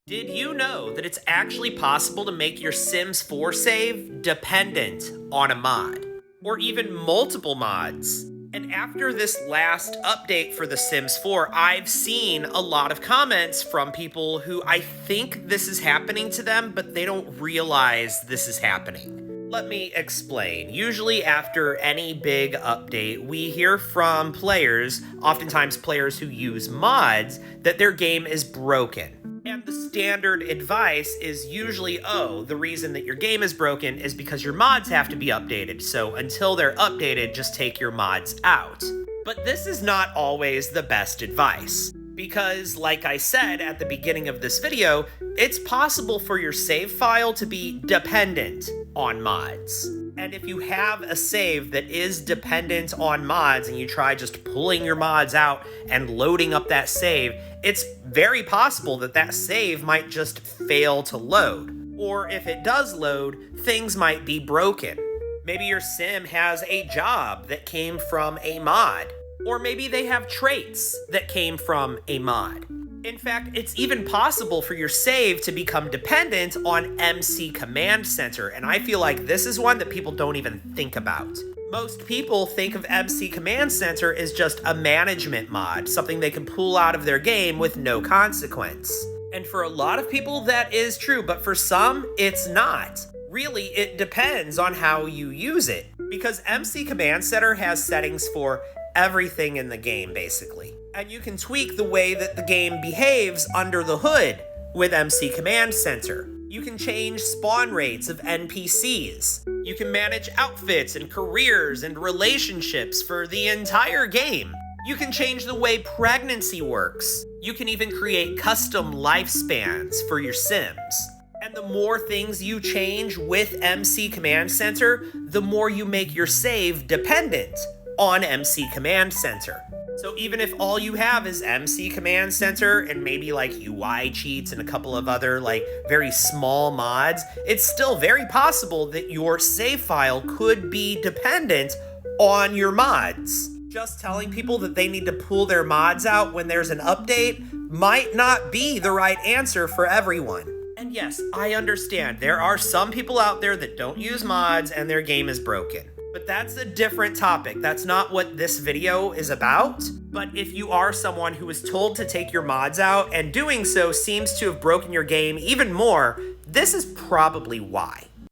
Did you know that it's actually possible to make your Sims 4 save dependent on a mod? Or even multiple mods? And after this last update for The Sims 4, I've seen a lot of comments from people who I think this is happening to them, but they don't realize this is happening. Let me explain. Usually after any big update, we hear from players, oftentimes players who use mods, that their game is broken. And the standard advice is usually, oh, the reason that your game is broken is because your mods have to be updated, so until they're updated, just take your mods out. But this is not always the best advice. Because, like I said at the beginning of this video, it's possible for your save file to be dependent on mods. And if you have a save that is dependent on mods and you try just pulling your mods out and loading up that save, it's very possible that that save might just fail to load. Or if it does load, things might be broken. Maybe your sim has a job that came from a mod. Or maybe they have traits that came from a mod. In fact, it's even possible for your save to become dependent on MC Command Center, and I feel like this is one that people don't even think about. Most people think of MC Command Center as just a management mod, something they can pull out of their game with no consequence. And for a lot of people, that is true, but for some, it's not. Really, it depends on how you use it, because MC Command Center has settings for everything in the game, basically. And you can tweak the way that the game behaves under the hood with MC Command Center. You can change spawn rates of NPCs. You can manage outfits and careers and relationships for the entire game. You can change the way pregnancy works. You can even create custom lifespans for your Sims. And the more things you change with MC Command Center, the more you make your save dependent on MC Command Center. So even if all you have is MC Command Center and maybe like UI cheats and a couple of other like very small mods, it's still very possible that your save file could be dependent on your mods. Just telling people that they need to pull their mods out when there's an update might not be the right answer for everyone. And yes, I understand there are some people out there that don't use mods and their game is broken. But that's a different topic. That's not what this video is about. But if you are someone who is told to take your mods out and doing so seems to have broken your game even more, this is probably why.